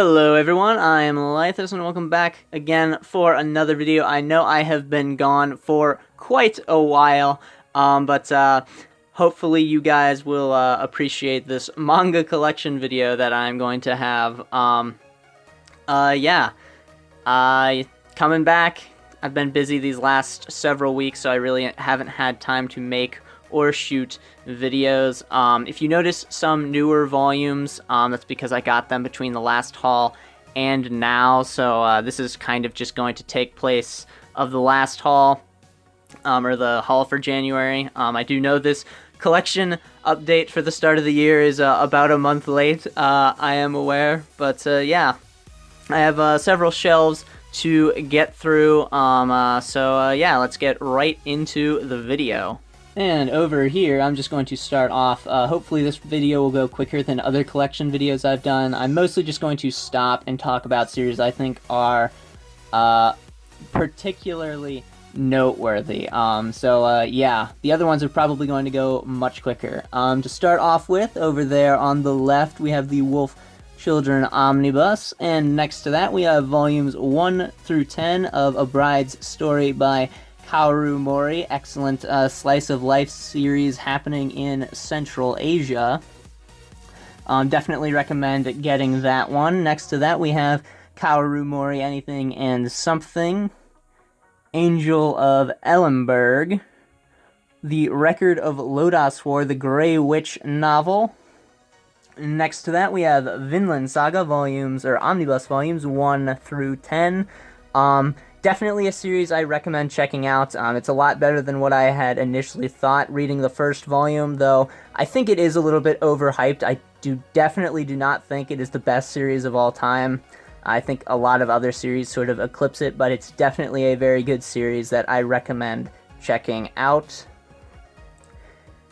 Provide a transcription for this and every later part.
Hello everyone, I am Lythus and welcome back again for another video. I know I have been gone for quite a while, but hopefully you guys will appreciate this manga collection video that I'm going to have. Coming back. I've been busy these last several weeks, so I really haven't had time to make or shoot videos. If you notice some newer volumes, that's because I got them between the last haul and now, so this is kind of just going to take place of the last haul, or the haul for January. I do know this collection update for the start of the year is about a month late, I am aware, but yeah, I have several shelves to get through, yeah, let's get right into the video. And over here, I'm just going to start off. Hopefully this video will go quicker than other collection videos I've done. I'm mostly just going to stop and talk about series I think are particularly noteworthy. Yeah, the other ones are probably going to go much quicker. To start off with, over there on the left, we have the Wolf Children Omnibus, and next to that we have volumes 1 through 10 of A Bride's Story by Kaoru Mori, excellent slice of life series happening in Central Asia. Definitely recommend getting that one. Next to that we have Kaoru Mori, Anything and Something, Angel of Ellenberg, The Record of Lodas War, the Grey Witch novel. Next to that we have Finland Saga volumes, or Omnibus volumes 1 through 10. Definitely a series I recommend checking out. It's a lot better than what I had initially thought reading the first volume, though I think it is a little bit overhyped. I definitely do not think it is the best series of all time. I think a lot of other series sort of eclipse it, but it's definitely a very good series that I recommend checking out.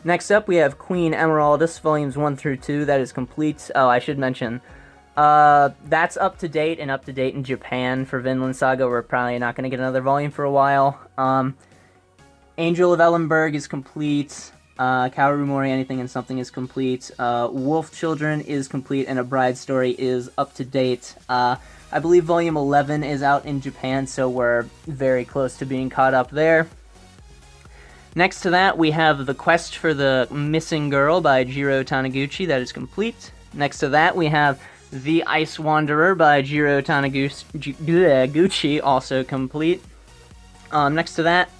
Next up, we have Queen Emeraldus, volumes 1 through 2. That is complete. Oh, I should mention, that's up to date in Japan for Vinland Saga. We're probably not going to get another volume for a while. Angel of Ellenberg is complete. Kaoru Mori, Anything and Something is complete. Wolf Children is complete, and A Bride's Story is up to date. I believe volume 11 is out in Japan, so we're very close to being caught up there. Next to that, we have The Quest for the Missing Girl by Jiro Taniguchi. That is complete. Next to that, we have The Ice Wanderer by Jiro Taniguchi, also complete. Next to that,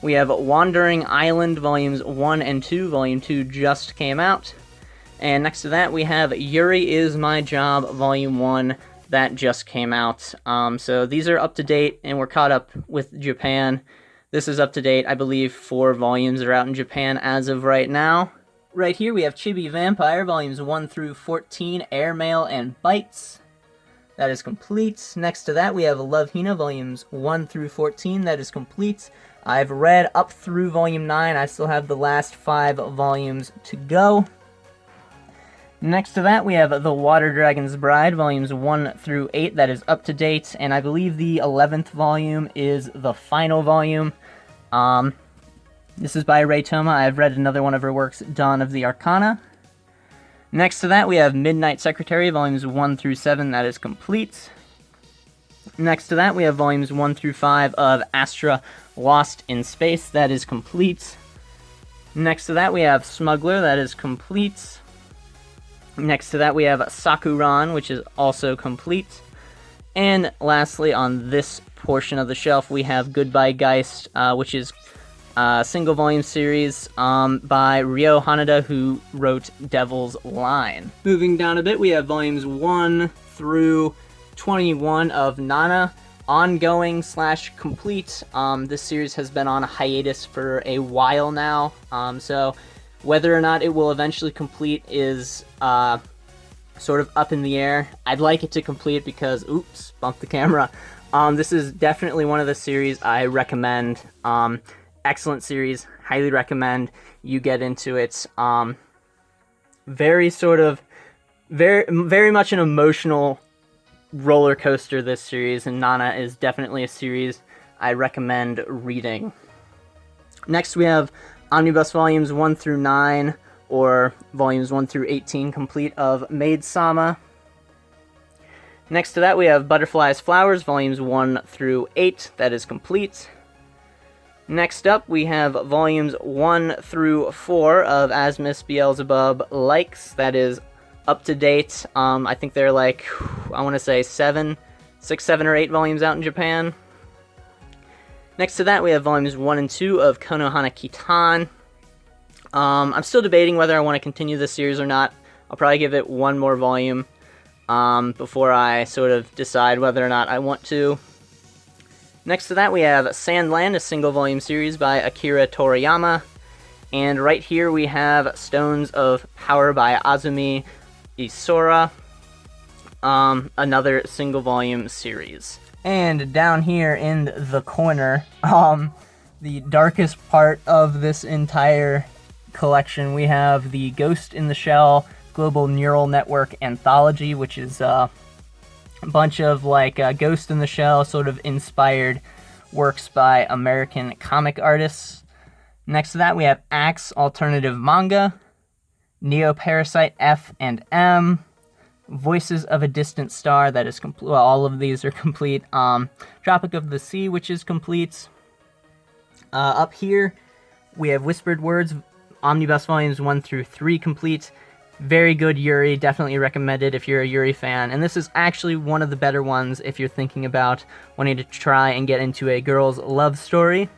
we have Wandering Island, volumes 1 and 2. Volume 2 just came out. And next to that, we have Yuri Is My Job, volume 1. That just came out. So these are up to date, and we're caught up with Japan. This is up to date. I believe 4 volumes are out in Japan as of right now. Right here we have Chibi Vampire, volumes 1 through 14, Airmail and Bites. That is complete. Next to that we have Love Hina, volumes 1 through 14. That is complete. I've read up through volume 9. I still have the last 5 volumes to go. Next to that we have The Water Dragon's Bride, volumes 1 through 8. That is up to date, and I believe the 11th volume is the final volume. This is by Rei Toma. I've read another one of her works, Dawn of the Arcana. Next to that, we have Midnight Secretary, volumes 1 through 7. That is complete. Next to that, we have volumes 1 through 5 of Astra Lost in Space. That is complete. Next to that, we have Smuggler. That is complete. Next to that, we have Sakuran, which is also complete. And lastly, on this portion of the shelf, we have Goodbye Geist, which is a single volume series by Ryo Hanada, who wrote Devil's Line. Moving down a bit, we have volumes 1 through 21 of Nana, ongoing / complete. This series has been on a hiatus for a while now, so whether or not it will eventually complete is sort of up in the air. I'd like it to complete because, oops, bumped the camera. This is definitely one of the series I recommend. Excellent series, highly recommend you get into it. Very much an emotional roller coaster, this series, and Nana is definitely a series I recommend reading. Next we have Omnibus Volumes 1 through 9, or Volumes 1 through 18 complete of Maid Sama. Next to that, we have Butterflies Flowers, Volumes 1 through 8. That is complete. Next up, we have Volumes 1 through 4 of As Miss Beelzebub Likes. That is up to date. I think they're like, I want to say 6, 7, or 8 volumes out in Japan. Next to that, we have Volumes 1 and 2 of Konohana Kitan. I'm still debating whether I want to continue this series or not. I'll probably give it one more volume before I sort of decide whether or not I want to. Next to that, we have Sandland, a single volume series by Akira Toriyama. And right here we have Stones of Power by Azumi Isora, another single volume series. And down here in the corner, the darkest part of this entire collection, we have the Ghost in the Shell Global Neural Network Anthology, which is a bunch of like Ghost in the Shell sort of inspired works by American comic artists. Next to that, we have Axe Alternative Manga, Neo Parasite F and M, Voices of a Distant Star, that is complete. Well, all of these are complete. Tropic of the Sea, which is complete. Up here, we have Whispered Words, Omnibus Volumes 1 through 3 complete. Very good Yuri, definitely recommended if you're a Yuri fan. And this is actually one of the better ones if you're thinking about wanting to try and get into a girl's love story.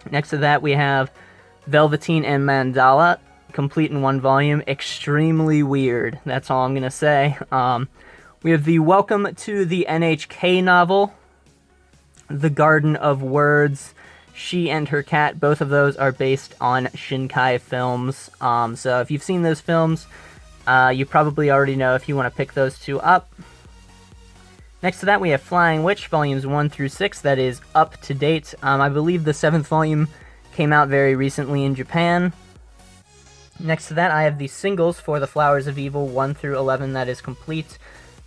Next to that, we have Velveteen and Mandala, complete in 1 volume. Extremely weird, that's all I'm going to say. We have the Welcome to the NHK novel, The Garden of Words, She and Her Cat. Both of those are based on Shinkai films. So if you've seen those films, you probably already know if you want to pick those two up. Next to that, we have Flying Witch, Volumes 1 through 6. That is up to date. I believe the 7th volume came out very recently in Japan. Next to that, I have the singles for The Flowers of Evil 1 through 11. That is complete.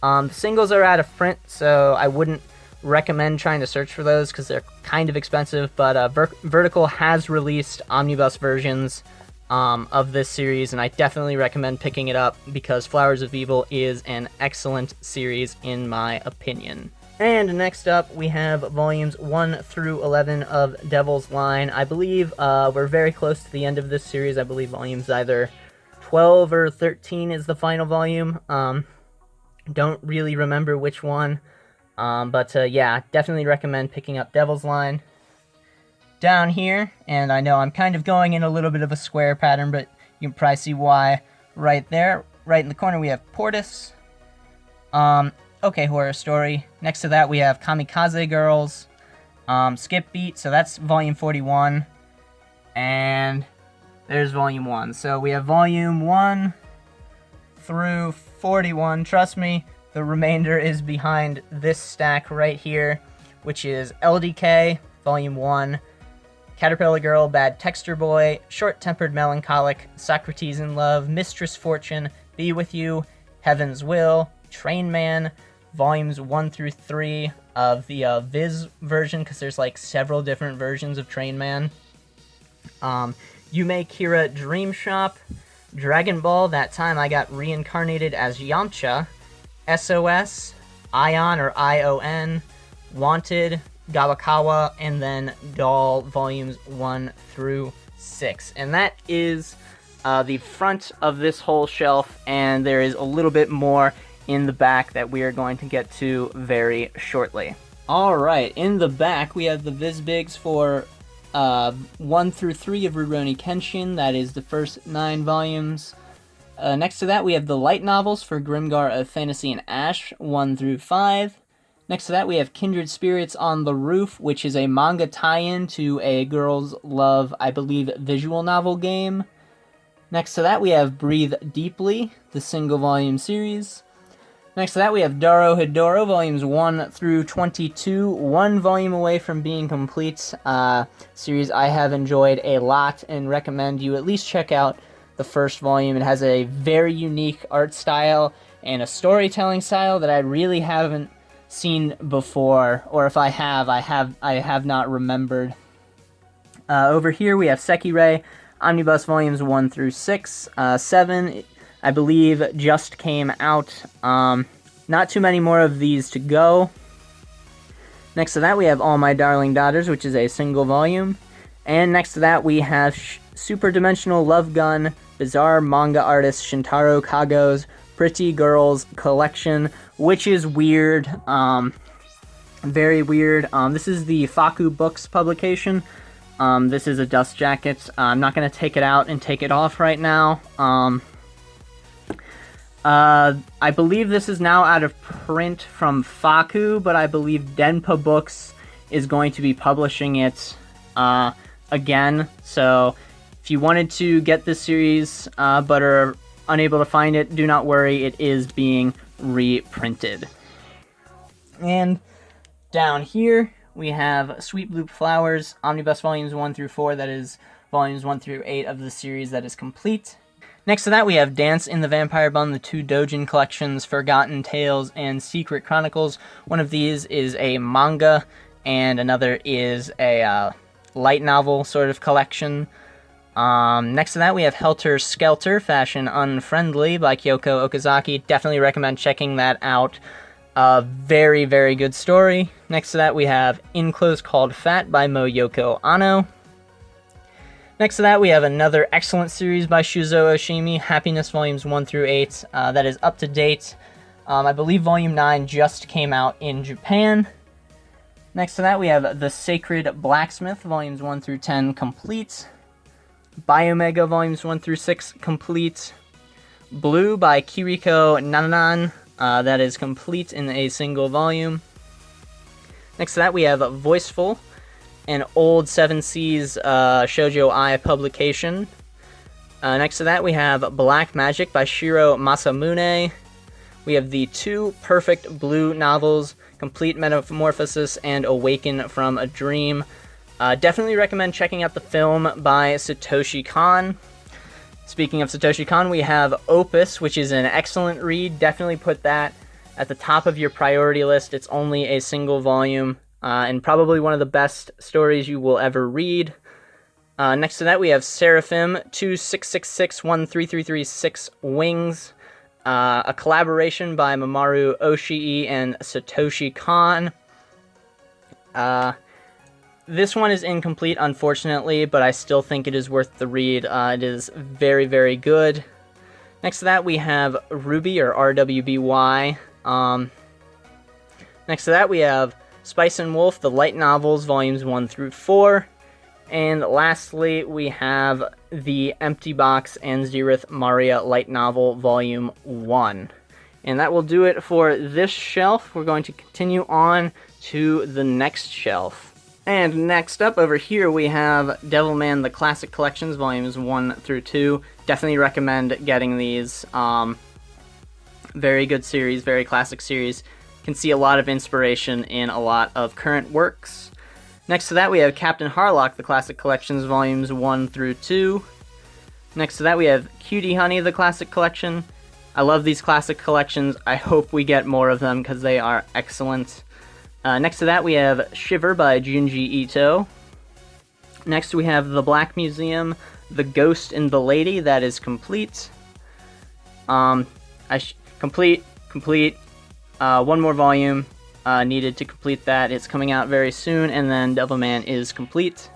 The singles are out of print, so I wouldn't recommend trying to search for those because they're kind of expensive, but Vertical has released omnibus versions of this series, and I definitely recommend picking it up because Flowers of Evil is an excellent series in my opinion. And next up, we have Volumes 1 through 11 of Devil's Line. I believe we're very close to the end of this series. I believe volumes either 12 or 13 is the final volume. Don't really remember which one. But yeah, definitely recommend picking up Devil's Line. Down here, and I know I'm kind of going in a little bit of a square pattern, but you can probably see why right there. Right in the corner we have Portis. Okay Horror Story. Next to that we have Kamikaze Girls. Skip Beat, so that's volume 41. And there's volume 1. So we have volume 1 through 41. Trust me, the remainder is behind this stack right here, which is LDK, Volume 1, Caterpillar Girl, Bad Texture Boy, Short-Tempered Melancholic, Socrates in Love, Mistress Fortune, Be With You, Heaven's Will, Train Man, Volumes 1 through 3 of the Viz version, because there's like several different versions of Train Man. Yume Kira Dream Shop, Dragon Ball, that time I got reincarnated as Yamcha, SOS, Ion or ION, Wanted, Gawakawa, and then Doll Volumes 1 through 6. And that is the front of this whole shelf, and there is a little bit more in the back that we are going to get to very shortly. Alright, in the back we have the Vizbigs for 1 through 3 of Rurouni Kenshin. That is the first 9 volumes. Next to that, we have the light novels for Grimgar of Fantasy and Ash, 1 through 5. Next to that, we have Kindred Spirits on the Roof, which is a manga tie-in to a Girls Love, I believe, visual novel game. Next to that, we have Breathe Deeply, the single-volume series. Next to that, we have Daro Hidoro, volumes 1 through 22, 1 volume away from being complete. Series I have enjoyed a lot and recommend you at least check out the first volume. It has a very unique art style and a storytelling style that I really haven't seen before, or if I have not remembered. Over here we have Seki Rey Omnibus Volumes 1 through 6. 7, I believe, just came out not not too many more of these to go. Next to that, we have All My Darling Daughters, which is a single volume. And next to that, we have Super Dimensional Love Gun, Bizarre Manga Artist Shintaro Kago's Pretty Girls Collection, which is weird. Very weird. This is the Faku Books publication. This is a dust jacket. I'm not going to take it out and take it off right now. I believe this is now out of print from Faku, but I believe Denpa Books is going to be publishing it again. So if you wanted to get this series but are unable to find it, do not worry, it is being reprinted. And down here we have Sweet Blue Flowers, Omnibus Volumes 1 through 4, that is Volumes 1 through 8 of the series that is complete. Next to that, we have Dance in the Vampire Bund, the 2 Dojin collections, Forgotten Tales and Secret Chronicles. One of these is a manga, and another is a light novel sort of collection. Next to that, we have Helter Skelter, Fashion Unfriendly by Kyoko Okazaki. Definitely recommend checking that out. Very, very good story. Next to that, we have In Clothes Called Fat by Moyoko Ano. Next to that, we have another excellent series by Shuzo Oshimi, Happiness Volumes 1 through 8. That is up to date. I believe Volume 9 just came out in Japan. Next to that, we have The Sacred Blacksmith, Volumes 1 through 10, complete. Biomega, Volumes 1 through 6, complete. Blue by Kiriko Nananan, that is complete in a single volume. Next to that, we have Voiceful, an old 7 Seas Shoujo Ai publication. Next to that, we have Black Magic by Shiro Masamune. We have the 2 Perfect Blue novels, Complete Metamorphosis and Awaken from a Dream. Definitely recommend checking out the film by Satoshi Kon. Speaking of Satoshi Kon, we have Opus, which is an excellent read. Definitely put that at the top of your priority list. It's only a single volume. And probably one of the best stories you will ever read. Next to that, we have Seraphim 2666133336 Wings, a collaboration by Mamoru Oshii and Satoshi Kon. This one is incomplete, unfortunately, but I still think it is worth the read. It is very, very good. Next to that, we have Ruby, or RWBY. Next to that, we have Spice and Wolf, the light novels, Volumes 1 through 4. And lastly, we have the Empty Box and Zerith Maria light novel, Volume 1. And that will do it for this shelf. We're going to continue on to the next shelf. And next up, over here, we have Devilman, the Classic Collections, Volumes 1 through 2. Definitely recommend getting these. Very good series, very classic series. Can see a lot of inspiration in a lot of current works. Next to that, we have Captain Harlock, the Classic Collections, Volumes 1 through 2. Next to that, we have Cutie Honey, the Classic Collection. I love these classic collections. I hope we get more of them because they are excellent. Next to that, we have Shiver by Junji Ito. Next, we have The Black Museum, The Ghost and the Lady. That is complete. Complete. One more volume needed to complete that. It's coming out very soon, and then Devilman is complete.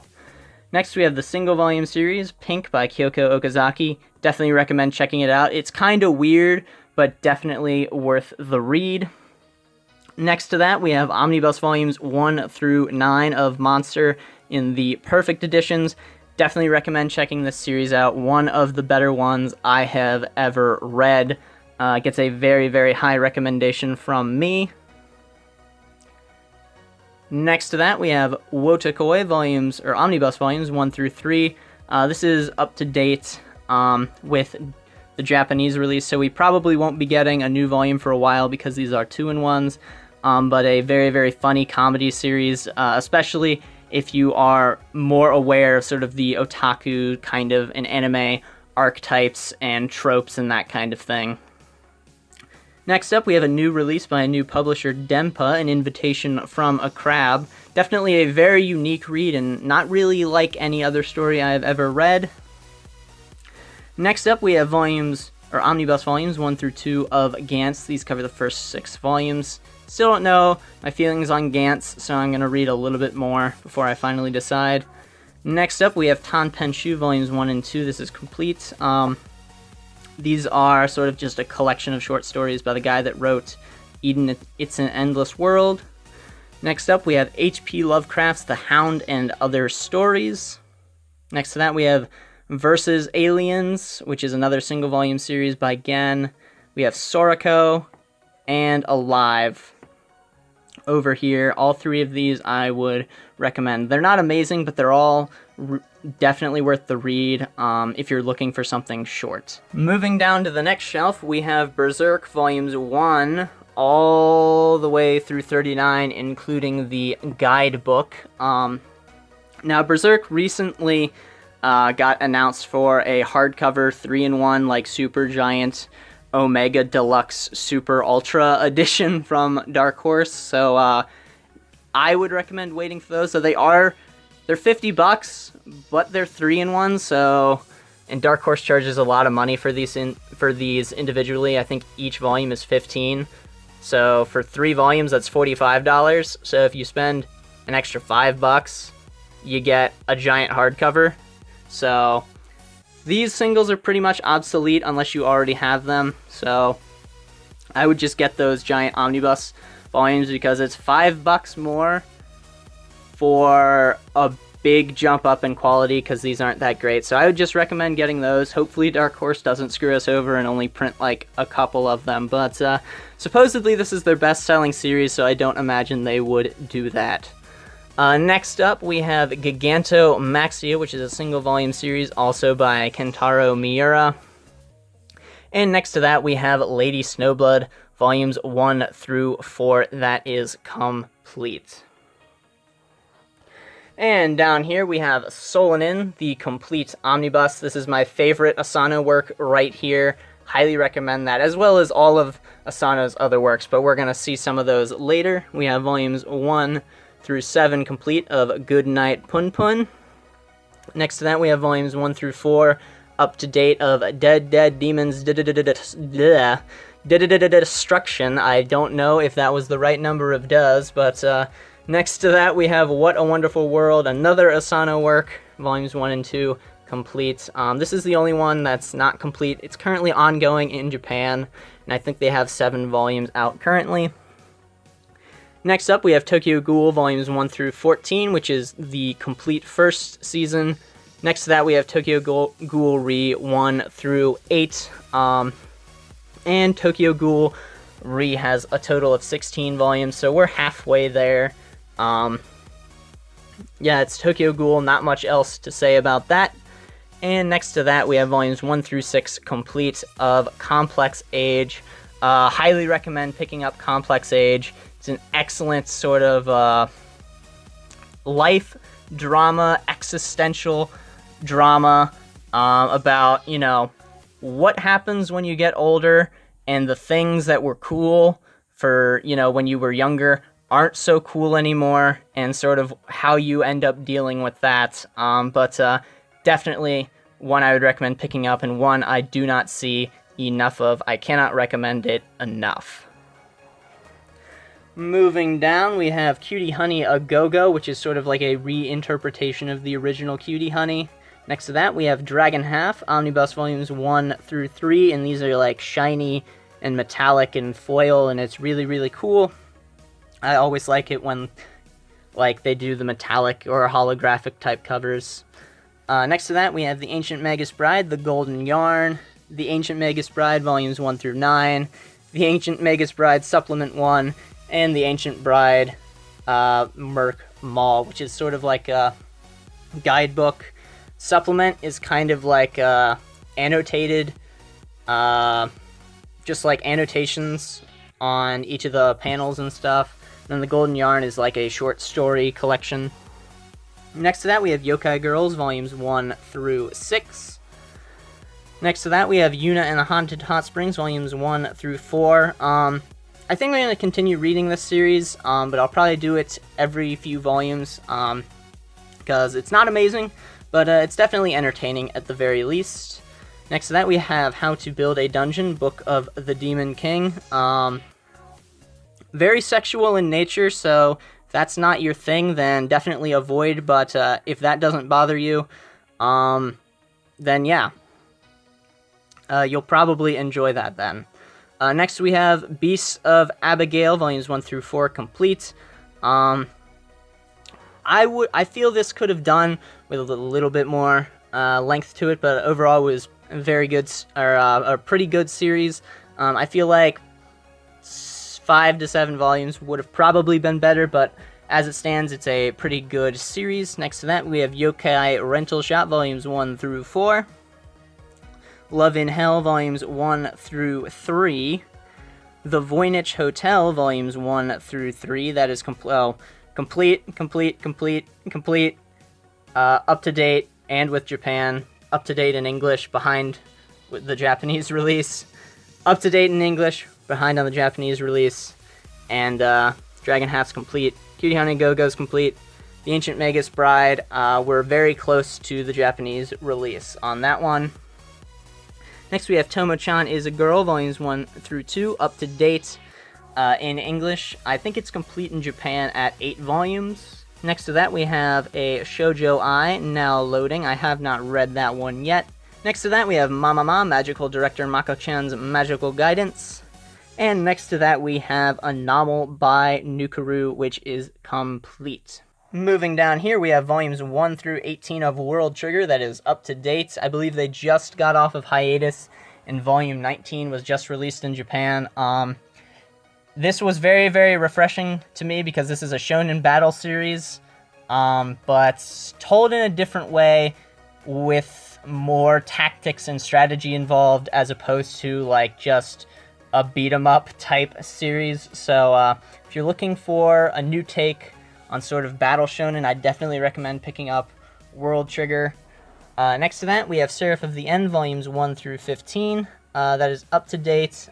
Next, we have the single volume series, Pink by Kyoko Okazaki. Definitely recommend checking it out. It's kind of weird, but definitely worth the read. Next to that, we have Omnibus Volumes 1 through 9 of Monster in the Perfect Editions. Definitely recommend checking this series out. One of the better ones I have ever read. Gets a very, very high recommendation from me. Next to that, we have Wotakoi Volumes, or Omnibus Volumes 1 through 3. This is up to date with the Japanese release, so we probably won't be getting a new volume for a while because these are 2-in-1s. But a very, very funny comedy series, especially if you are more aware of sort of the otaku kind of an anime archetypes and tropes and that kind of thing. Next up, we have a new release by a new publisher, Denpa, An Invitation from a Crab. Definitely a very unique read and not really like any other story I have ever read. Next up, we have volumes or Omnibus Volumes 1 through 2 of Gantz. These cover the first 6 volumes. Still don't know my feelings on Gantz, so I'm going to read a little bit more before I finally decide. Next up, we have Thanh Pencha Volumes 1 and 2. This is complete. These are sort of just a collection of short stories by the guy that wrote Eden, It's an Endless World. Next up, we have H.P. Lovecraft's The Hound and Other Stories. Next to that, we have Versus Aliens, which is another single volume series by Gen. We have Sorako and Alive over here. All 3 of these I would recommend. They're not amazing, but they're all definitely worth the read if you're looking for something short. Moving down to the next shelf, we have Berserk Volumes 1 all the way through 39, including the guidebook. Now, Berserk recently got announced for a hardcover 3-in-1, like super giant Omega Deluxe Super Ultra edition from Dark Horse. So I would recommend waiting for those. So they're $50, but they're 3-in-1. So, and Dark Horse charges a lot of money for these individually. I think each volume is $15. So for 3 volumes, that's $45. So if you spend an extra $5, you get a giant hardcover. So these singles are pretty much obsolete unless you already have them. So I would just get those giant omnibus volumes because it's $5 more for a big jump up in quality because these aren't that great. So I would just recommend getting those. Hopefully Dark Horse doesn't screw us over and only print like a couple of them. But supposedly this is their best-selling series, so I don't imagine they would do that. Next up, we have Gigantomaxia, which is a single volume series, also by Kentaro Miura. And next to that, we have Lady Snowblood, volumes 1 through 4. That is complete. And down here, we have Solanin, the complete omnibus. This is my favorite Asano work right here. Highly recommend that, as well as all of Asano's other works, but we're going to see some of those later. We have volumes 1 through 7 complete of Goodnight Pun Pun. Next to that, we have volumes 1 through 4 up to date of Dead Demons Destruction. I don't know if that was the right number of does, but next to that, we have What a Wonderful World, another Asano work, volumes 1 and 2 complete. This is the only one that's not complete. It's currently ongoing in Japan, and I think they have 7 volumes out currently. Next up, we have Tokyo Ghoul, volumes 1 through 14, which is the complete first season. Next to that, we have Tokyo Ghoul Re 1 through 8. And Tokyo Ghoul Re has a total of 16 volumes, so we're halfway there. Yeah, it's Tokyo Ghoul, not much else to say about that. And next to that, we have volumes 1 through 6 complete of Complex Age. Highly recommend picking up Complex Age. It's an excellent sort of life drama, existential drama about, you know, what happens when you get older and the things that were cool for, you know, when you were younger aren't so cool anymore, and sort of how you end up dealing with that. But definitely one I would recommend picking up, and one I do not see enough of. I cannot recommend it enough. Moving down, we have Cutie Honey A Go-Go, which is sort of like a reinterpretation of the original Cutie Honey. Next to that, we have Dragon Half, Omnibus Volumes 1 through 3, and these are like shiny and metallic and foil, and it's really, really cool. I always like it when like they do the metallic or holographic type covers. Next to that, we have The Ancient Magus Bride, The Golden Yarn, The Ancient Magus Bride, Volumes 1 through 9, The Ancient Magus Bride Supplement 1, and The Ancient Bride Merc Mall, which is sort of like a guidebook. Supplement is kind of like annotated, just like annotations on each of the panels and stuff. And then The Golden Yarn is like a short story collection. Next to that, we have Yokai Girls, Volumes 1 through 6. Next to that, we have Yuna and the Haunted Hot Springs, Volumes 1 through 4. I think I'm going to continue reading this series, but I'll probably do it every few volumes, because it's not amazing, but it's definitely entertaining at the very least. Next to that, we have How to Build a Dungeon, Book of the Demon King. Very sexual in nature, so if that's not your thing, then definitely avoid, but if that doesn't bother you, then yeah. You'll probably enjoy that then. Next we have Beasts of Abigaile, Volumes 1 through 4, complete. I feel this could have done with a little bit more length to it, but overall it was a very good, or a pretty good series. I feel like 5 to 7 volumes would have probably been better, but as it stands, it's a pretty good series. Next to that, we have Yokai Rental Shop, Volumes 1 through 4. Love in Hell, Volumes 1 through 3. The Voynich Hotel, Volumes 1 through 3. That is complete, up to date, and with Japan. Up to date in English, behind with the Japanese release. Up to date in English, behind on the Japanese release. And Dragon Half's complete. Cutie Honey Go-Go's complete. The Ancient Magus Bride, we're very close to the Japanese release on that one. Next we have Tomo-chan is a Girl, Volumes 1 through 2, up to date in English. I think it's complete in Japan at 8 volumes. Next to that we have a Shoujo Ai, now loading. I have not read that one yet. Next to that we have Mamama, Magical Director Mako-chan's Magical Guidance. And next to that we have a novel by Nukuru, which is complete. Moving down here, we have Volumes 1 through 18 of World Trigger, that is up to date. I believe they just got off of hiatus, and Volume 19 was just released in Japan. This was very, very refreshing to me because this is a shonen battle series, but told in a different way with more tactics and strategy involved as opposed to like just a beat-em-up type series. So if you're looking for a new take on sort of battle shonen, I definitely recommend picking up World Trigger. Next to that, we have Seraph of the End, Volumes 1 through 15. That is up to date.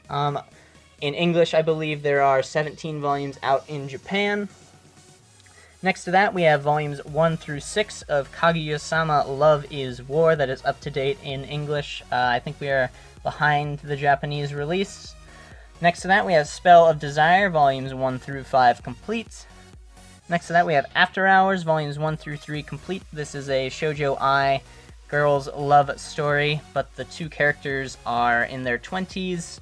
In English, I believe there are 17 volumes out in Japan. Next to that, we have Volumes 1 through 6 of Kaguya-sama Love is War. That is up to date in English. I think we are behind the Japanese release. Next to that, we have Spell of Desire, Volumes 1 through 5 complete. Next to that, we have After Hours, Volumes 1 through 3 complete. This is a Shoujo Ai girls' love story, but the two characters are in their 20s.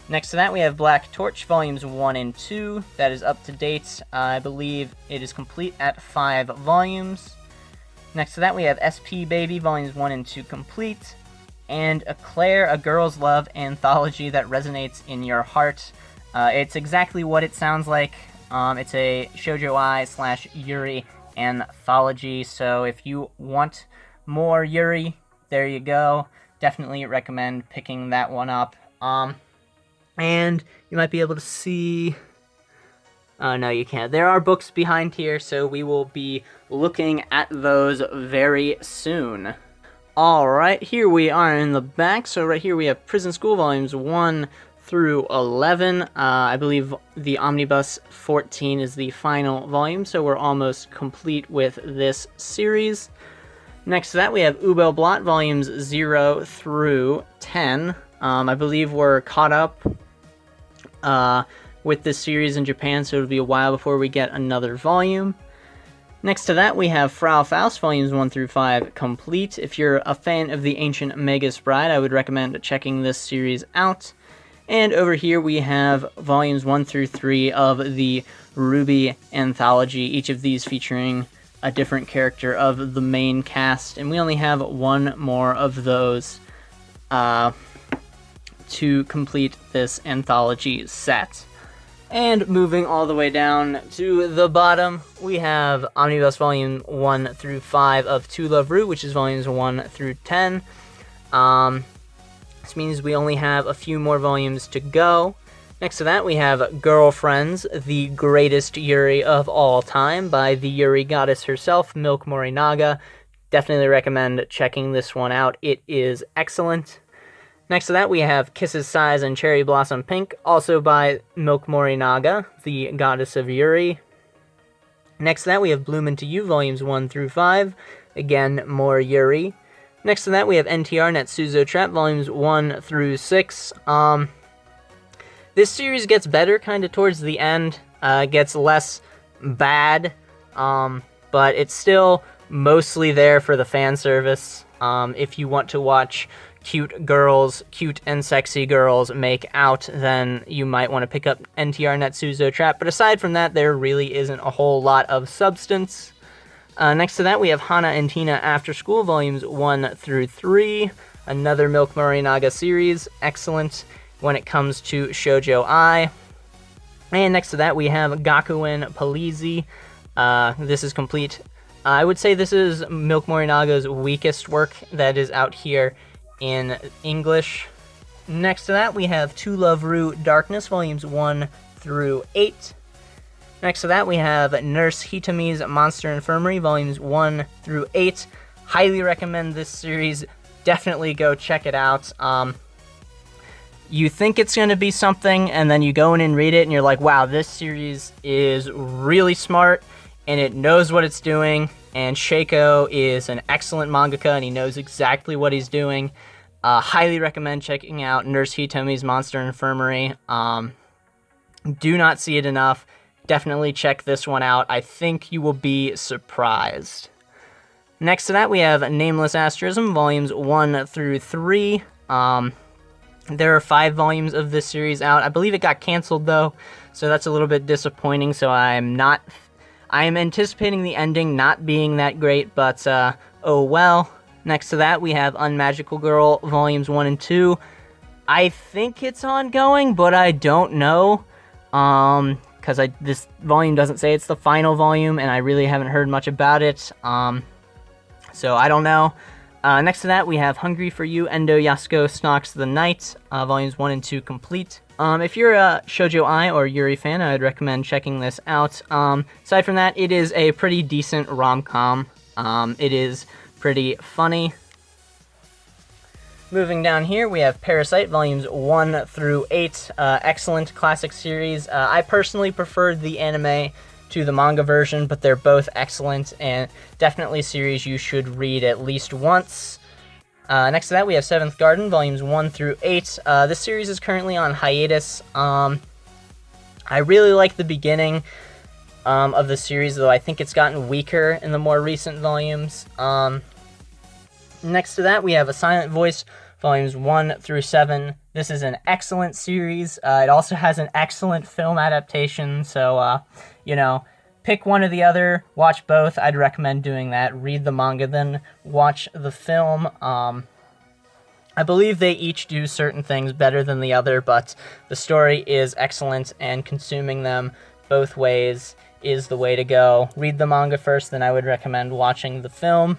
Next to that, we have Black Torch, Volumes 1 and 2. That is up to date. I believe it is complete at 5 volumes. Next to that, we have SP Baby, Volumes 1 and 2 complete. And Eclair, A Girl's Love Anthology that resonates in your heart. It's exactly what it sounds like. It's a Shoujo Ai / Yuri anthology, so if you want more Yuri, there you go. Definitely recommend picking that one up. And you might be able to see... no, you can't. There are books behind here, so we will be looking at those very soon. Alright, here we are in the back. So right here we have Prison School, Volumes 1 through 11. I believe the Omnibus 14 is the final volume, so we're almost complete with this series. Next to that, we have Ubel Blot, Volumes 0 through 10. I believe we're caught up with this series in Japan, so it'll be a while before we get another volume. Next to that, we have Frau Faust, Volumes 1 through 5 complete. If you're a fan of the Ancient Magus Bride, I would recommend checking this series out. And over here we have Volumes 1 through 3 of the Ruby Anthology, each of these featuring a different character of the main cast, and we only have one more of those to complete this anthology set. And moving all the way down to the bottom, we have Omnibus Volume 1 through 5 of To Love Ru, which is Volumes 1 through 10. This means we only have a few more volumes to go. Next to that, we have Girlfriends, the greatest Yuri of all time, by the Yuri goddess herself, Milk Morinaga. Definitely recommend checking this one out. It is excellent. Next to that, we have Kisses, Sighs, and Cherry Blossom Pink, also by Milk Morinaga, the goddess of Yuri. Next to that, we have Bloom Into You, Volumes 1 through 5. Again, more Yuri. Next to that, we have NTR Netsuzo Trap Volumes 1 through 6. This series gets better kind of towards the end, gets less bad, but it's still mostly there for the fan service. If you want to watch cute and sexy girls make out, then you might want to pick up NTR Netsuzo Trap. But aside from that, there really isn't a whole lot of substance. Next to that, we have Hana and Tina After School, Volumes 1 through 3. Another Milk Morinaga series. Excellent when it comes to Shoujo Ai. And next to that, we have Gakuen Polizi. This is complete. I would say this is Milk Morinaga's weakest work that is out here in English. Next to that, we have To Love Ru Darkness, Volumes 1 through 8. Next to that, we have Nurse Hitami's Monster Infirmary, Volumes 1 through 8. Highly recommend this series. Definitely go check it out. You think it's going to be something, and then you go in and read it, and you're like, wow, this series is really smart, and it knows what it's doing, and Sheiko is an excellent mangaka, and he knows exactly what he's doing. Highly recommend checking out Nurse Hitami's Monster Infirmary. Do not see it enough. Definitely check this one out. I think you will be surprised. Next to that, we have Nameless Asterism, Volumes 1 through 3. There are 5 volumes of this series out. I believe it got canceled, though, so that's a little bit disappointing, so I am anticipating the ending not being that great, but oh well. Next to that, we have Unmagical Girl, Volumes 1 and 2. I think it's ongoing, but I don't know, because this volume doesn't say it's the final volume, and I really haven't heard much about it, so I don't know. Next to that, we have Hungry for You, Endo Yasuko Stalks the Night, Volumes 1 and 2 complete. If you're a Shoujo Ai or Yuri fan, I would recommend checking this out. Aside from that, it is a pretty decent rom-com. It is pretty funny. Moving down here, we have Parasite, Volumes 1 through 8. Excellent classic series. I personally preferred the anime to the manga version, but they're both excellent and definitely series you should read at least once. Next to that, we have Seventh Garden, Volumes 1 through 8. This series is currently on hiatus. I really like the beginning of the series, though I think it's gotten weaker in the more recent volumes. Next to that, we have A Silent Voice, Volumes 1 through 7. This is an excellent series. It also has an excellent film adaptation, so, pick one or the other, watch both. I'd recommend doing that. Read the manga, then watch the film. I believe they each do certain things better than the other, but the story is excellent, and consuming them both ways is the way to go. Read the manga first, then I would recommend watching the film.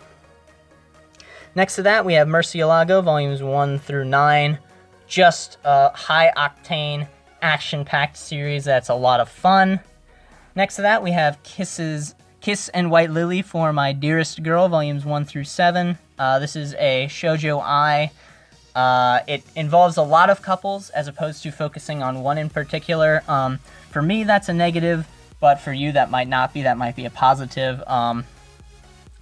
Next to that, we have Murcielago, Volumes 1 through 9. Just a high-octane, action-packed series that's a lot of fun. Next to that, we have Kiss and White Lily for My Dearest Girl, Volumes 1 through 7. This is a shoujo ai. It involves a lot of couples as opposed to focusing on one in particular. For me, that's a negative, but for you, that might not be. That might be a positive.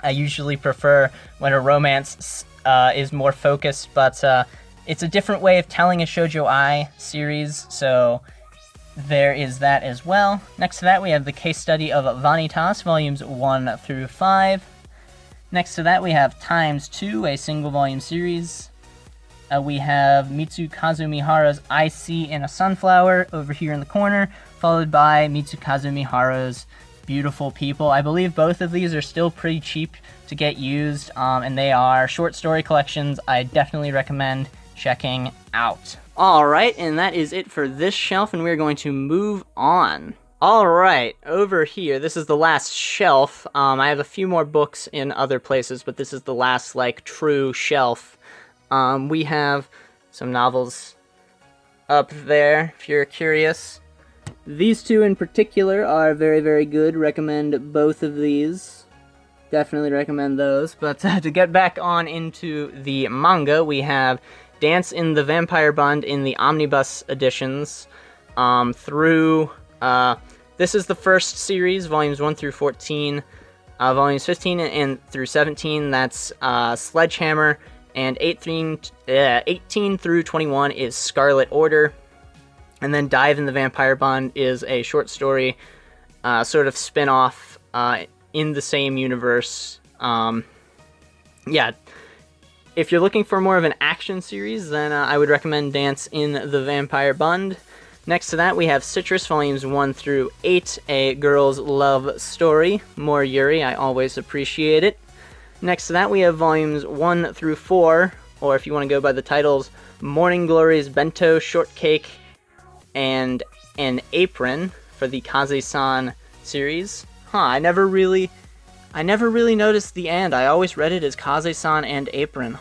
I usually prefer when a romance is more focused, but it's a different way of telling a shoujo ai series, so there is that as well. Next to that, we have the case study of Vanitas, Volumes 1 through 5. Next to that, we have Times 2, a single volume series. We have Mitsukazu Mihara's I See in a Sunflower over here in the corner, followed by Mitsukazu Miharu's Beautiful People. I believe both of these are still pretty cheap to get used, and they are short story collections I definitely recommend checking out. Alright, and that is it for this shelf, and we're going to move on. Alright, over here, this is the last shelf. I have a few more books in other places, but this is the last, true shelf. We have some novels up there, if you're curious. These two in particular are very, very good. Recommend both of these. Definitely recommend those. But to get back on into the manga, we have Dance in the Vampire Bund in the omnibus editions this is the first series, volumes 1 through 14, volumes 15 and through 17, that's Sledgehammer And 18 through 21 is Scarlet Order. And then Dive in the Vampire Bond is a short story, sort of spin-off in the same universe. Yeah, if you're looking for more of an action series, then I would recommend Dance in the Vampire Bund. Next to that, we have Citrus Volumes 1 through 8, a girl's love story. More Yuri, I always appreciate it. Next to that, we have Volumes 1 through 4, or if you want to go by the titles, Morning Glory's Bento, Shortcake, and an Apron for the Kaze-san series. I never really noticed the and. I always read it as Kaze-san and Apron.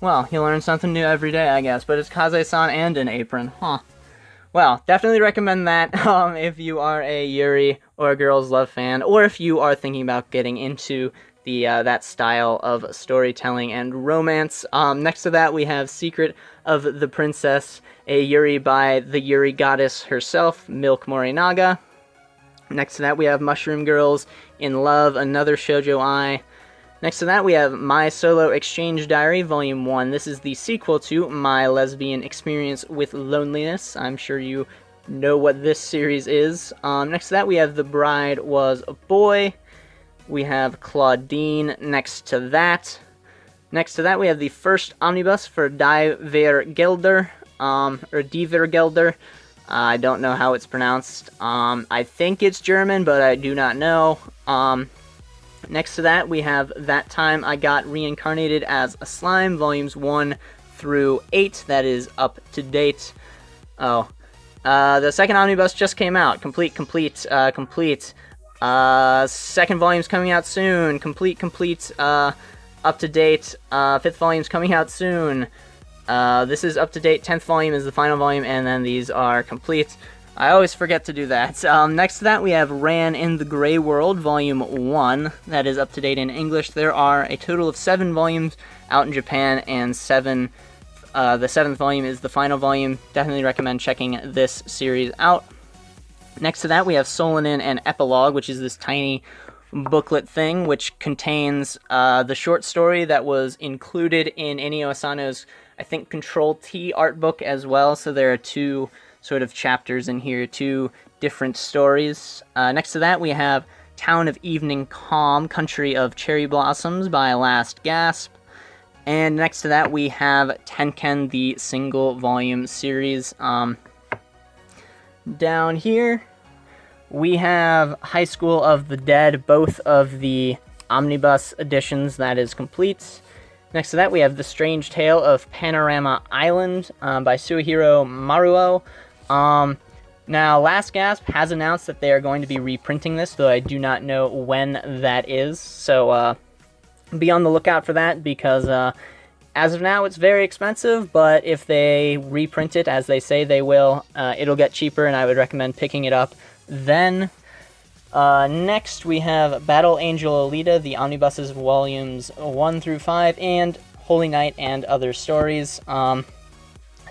Well, you learn something new every day, I guess, but it's Kaze-san and an Apron. Well, definitely recommend that if you are a Yuri or a girl's love fan, or if you are thinking about getting into the that style of storytelling and romance. Next to that, we have Secret of the Princess, a Yuri by the Yuri goddess herself, Milk Morinaga. Next to that, we have Mushroom Girls in Love, another shoujo ai. Next to that, we have My Solo Exchange Diary, Volume 1. This is the sequel to My Lesbian Experience with Loneliness. I'm sure you know what this series is. Next to that, we have The Bride Was a Boy. We have Claudine next to that. Next to that, we have the first omnibus for Die Vergelder, or Die Vergelder. I don't know how it's pronounced. I think it's German, but I do not know. Next to that, we have That Time I Got Reincarnated as a Slime, Volumes 1 through 8. That is up to date. The second omnibus just came out. Complete. Second volume's coming out soon. Complete, up to date. Fifth volume's coming out soon. This is up to date. 10th volume is the final volume, and then these are complete. I always forget to do that. Next to that, we have Ran in the Grey World, Volume 1. That is up to date in English. There are a total of 7 volumes out in Japan, and the 7th volume is the final volume. Definitely recommend checking this series out. Next to that, we have Solanin and Epilogue, which is this tiny booklet thing, which contains the short story that was included in Ennio Asano's, I think, Control T art book as well. So there are 2 sort of chapters in here, 2 different stories. Next to that, we have Town of Evening Calm, Country of Cherry Blossoms by Last Gasp. And next to that, we have Tenken, the single volume series. Down here, we have High School of the Dead, both of the omnibus editions. That is complete. Next to that, we have The Strange Tale of Panorama Island by Suihiro Maruo. Now, Last Gasp has announced that they are going to be reprinting this, though I do not know when that is. So be on the lookout for that, because as of now, it's very expensive, but if they reprint it, as they say they will, it'll get cheaper, and I would recommend picking it up then. Next, we have Battle Angel Alita, the omnibuses, Volumes 1 through 5, and Holy Night and Other Stories.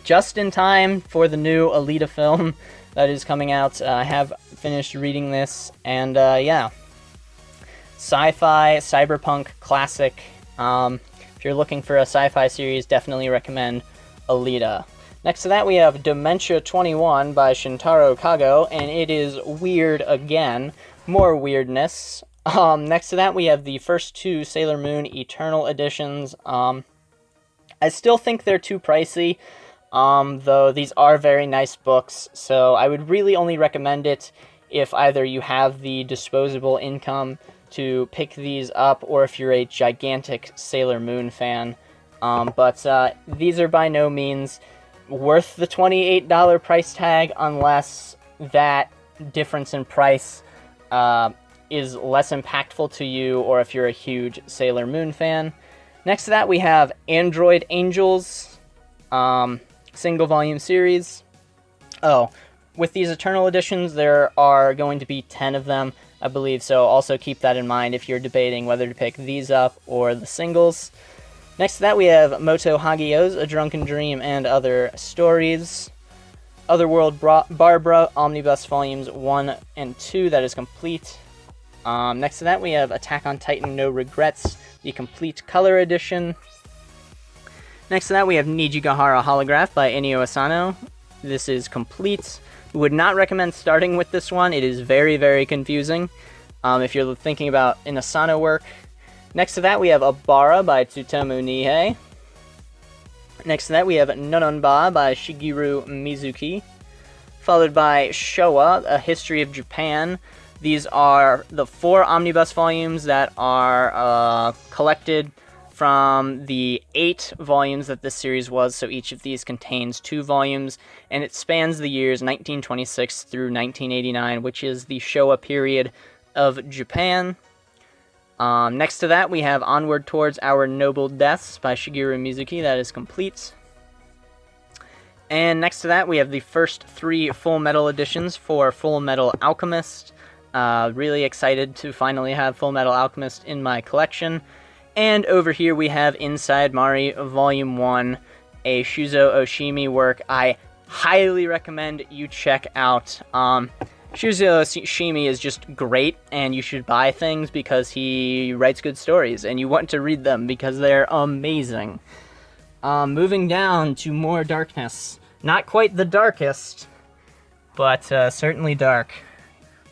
Just in time for the new Alita film that is coming out. I have finished reading this, and yeah. Sci-fi, cyberpunk, classic. If you're looking for a sci-fi series, definitely recommend Alita. Next to that, we have Dementia 21 by Shintaro Kago, and it is weird again. More weirdness. Next to that, we have the first 2 Sailor Moon Eternal editions. I still think they're too pricey, though these are very nice books, so I would really only recommend it if either you have the disposable income to pick these up, or if you're a gigantic Sailor Moon fan. But these are by no means worth the $28 price tag, unless that difference in price is less impactful to you, or if you're a huge Sailor Moon fan. Next to that, we have Android Angels, single volume series. With these Eternal editions, there are going to be 10 of them, I believe, so also keep that in mind if you're debating whether to pick these up or the singles. Next to that, we have Moto Hagio's A Drunken Dream and Other Stories. Otherworld Barbara, Omnibus Volumes 1 and 2, that is complete. Next to that, we have Attack on Titan No Regrets, the complete color edition. Next to that, we have Kihara Holograph by Ennio Asano. This is complete. Would not recommend starting with this one. It is very, very confusing if you're thinking about an Asano work. Next to that, we have Abara by Tsutomu Nihei. Next to that, we have Nononba by Shigeru Mizuki. Followed by Showa, A History of Japan. These are the 4 omnibus volumes that are collected from the 8 volumes that this series was, so each of these contains 2 volumes, and it spans the years 1926 through 1989, which is the Showa period of Japan. Next to that, we have Onward Towards Our Noble Deaths by Shigeru Mizuki. That is complete. And next to that, we have the first 3 Full Metal editions for Full Metal Alchemist. Really excited to finally have Full Metal Alchemist in my collection. And over here we have Inside Mari Volume 1, a Shuzo Oshimi work I highly recommend you check out. Shuzo Oshimi is just great, and you should buy things because he writes good stories, and you want to read them because they're amazing. Moving down to more darkness. Not quite the darkest, but certainly dark.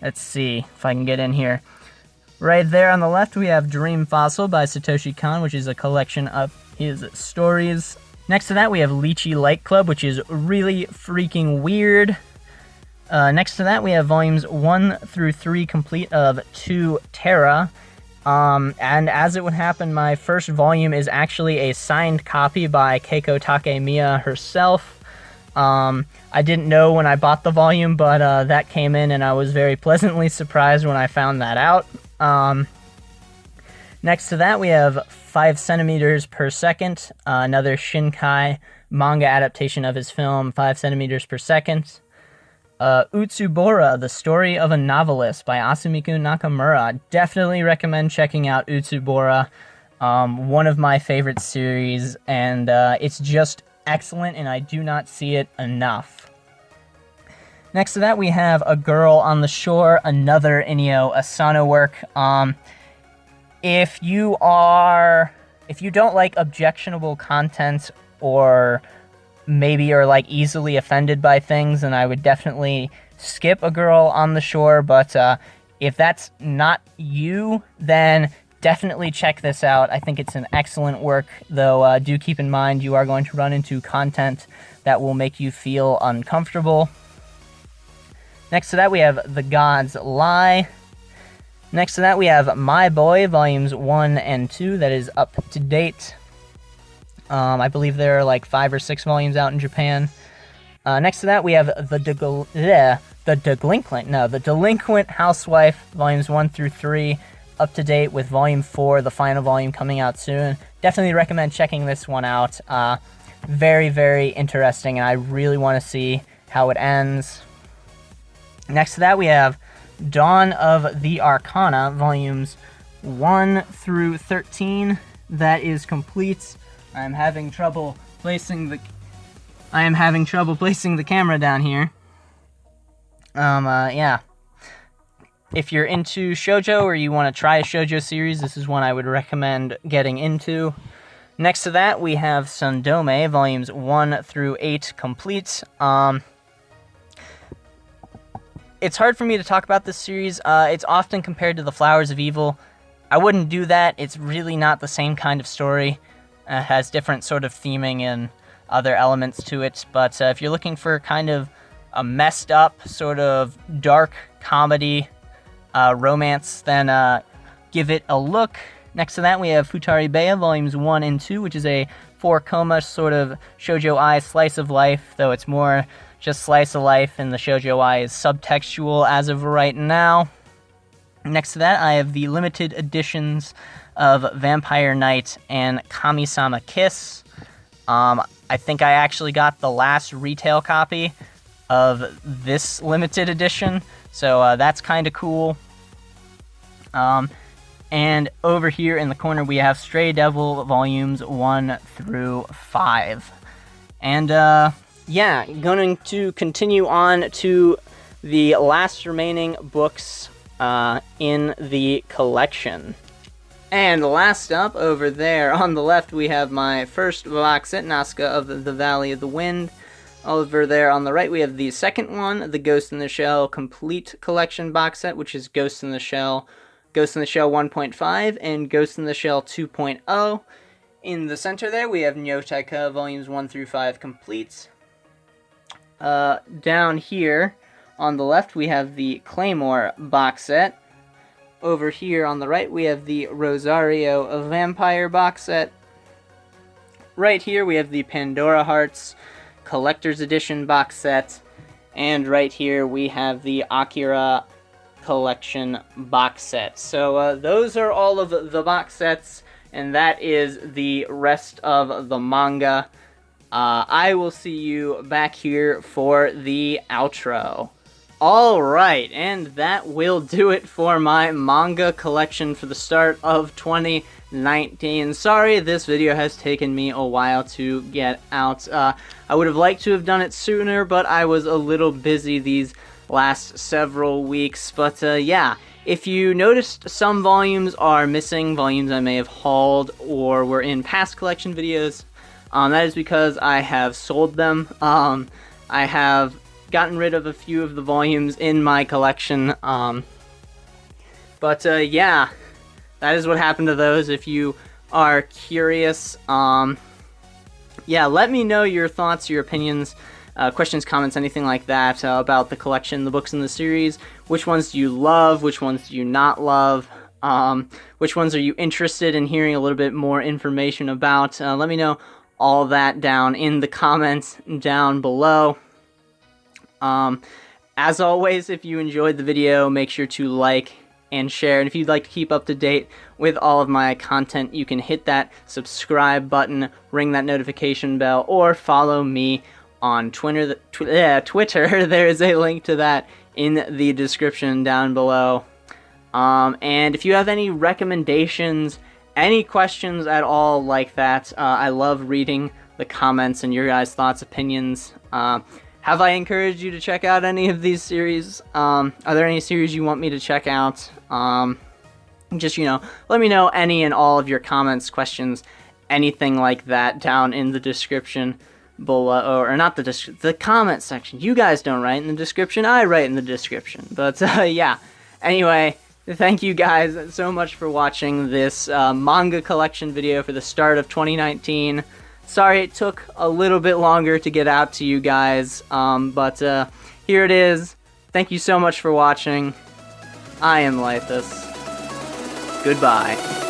Let's see if I can get in here. Right there on the left, we have Dream Fossil by Satoshi Kon, which is a collection of his stories. Next to that, we have Lychee Light Club, which is really freaking weird. Next to that, we have volumes 1 through 3 complete of 2 Terra. And as it would happen, my first volume is actually a signed copy by Keiko Takemiya herself. I didn't know when I bought the volume, but that came in, and I was very pleasantly surprised when I found that out. Next to that, we have 5 centimeters per second, another Shinkai manga adaptation of his film 5 centimeters per second. Utsubora, The Story of a Novelist by Asumiku Nakamura. Definitely recommend checking out Utsubora. One of my favorite series, and it's just excellent, and I do not see it enough. Next to that, we have A Girl on the Shore, another Ennio Asano work. If you don't like objectionable content, or maybe are like easily offended by things, then I would definitely skip A Girl on the Shore. But if that's not you, then definitely check this out. I think it's an excellent work, though do keep in mind you are going to run into content that will make you feel uncomfortable. Next to that, we have The Gods Lie. Next to that, we have My Boy, Volumes 1 and 2. That is up to date. I believe there are like 5 or 6 volumes out in Japan. Next to that, we have The Delinquent Housewife, Volumes 1 through 3. Up to date with Volume 4, the final volume, coming out soon. Definitely recommend checking this one out. Very, very interesting, and I really want to see how it ends. Next to that, we have Dawn of the Arcana, Volumes 1 through 13. That is complete. I am having trouble placing the camera down here. Yeah. If you're into shoujo or you want to try a shoujo series, this is one I would recommend getting into. Next to that, we have Sundome, Volumes 1 through 8 complete. It's hard for me to talk about this series. It's often compared to The Flowers of Evil. I wouldn't do that. It's really not the same kind of story. It has different sort of theming and other elements to it. But if you're looking for kind of a messed up, sort of dark comedy romance, then give it a look. Next to that, we have Futari Beya, Volumes 1 and 2, which is a 4-koma sort of shoujo-ai slice of life, though it's more just slice of life, and the shoujo-ai is subtextual as of right now. Next to that, I have the limited editions of Vampire Knight and Kami-sama Kiss. I think I actually got the last retail copy of this limited edition, so that's kind of cool. And over here in the corner, we have Stray Devil Volumes 1 through 5. And, yeah, going to continue on to the last remaining books in the collection. And last up, over there on the left, we have my first box set, Nazca of the Valley of the Wind. Over there on the right, we have the second one, the Ghost in the Shell Complete Collection box set, which is Ghost in the Shell 1.5, and Ghost in the Shell 2.0. In the center there, we have Nyotaka Volumes 1 through 5 Complete. Down here on the left, we have the Claymore box set. Over here on the right, we have the Rosario Vampire box set. Right here, we have the Pandora Hearts Collector's Edition box set. And right here, we have the Akira Collection box set. So those are all of the box sets, and that is the rest of the manga. I will see you back here for the outro. Alright, and that will do it for my manga collection for the start of 2019. Sorry this video has taken me a while to get out. I would have liked to have done it sooner, but I was a little busy these last several weeks. But yeah, if you noticed some volumes are missing, volumes I may have hauled or were in past collection videos, that is because I have sold them. I have gotten rid of a few of the volumes in my collection, but yeah, that is what happened to those. If you are curious, yeah, let me know your thoughts, your opinions, questions, comments, anything like that about the collection, the books in the series. Which ones do you love? Which ones do you not love? Which ones are you interested in hearing a little bit more information about? Let me know all that down in the comments down below. As always, if you enjoyed the video, make sure to like and share. And if you'd like to keep up to date with all of my content, you can hit that subscribe button, ring that notification bell, or follow me on Twitter. There is a link to that in the description down below. And if you have any recommendations, any questions at all like that, I love reading the comments and your guys' thoughts, opinions. Have I encouraged you to check out any of these series? Are there any series you want me to check out? Just, let me know any and all of your comments, questions, anything like that down in the description below, or not the comment section. You guys don't write in the description, I write in the description. But yeah, anyway, thank you guys so much for watching this manga collection video for the start of 2019. Sorry it took a little bit longer to get out to you guys, but here it is. Thank you so much for watching. I am Lythus. Goodbye.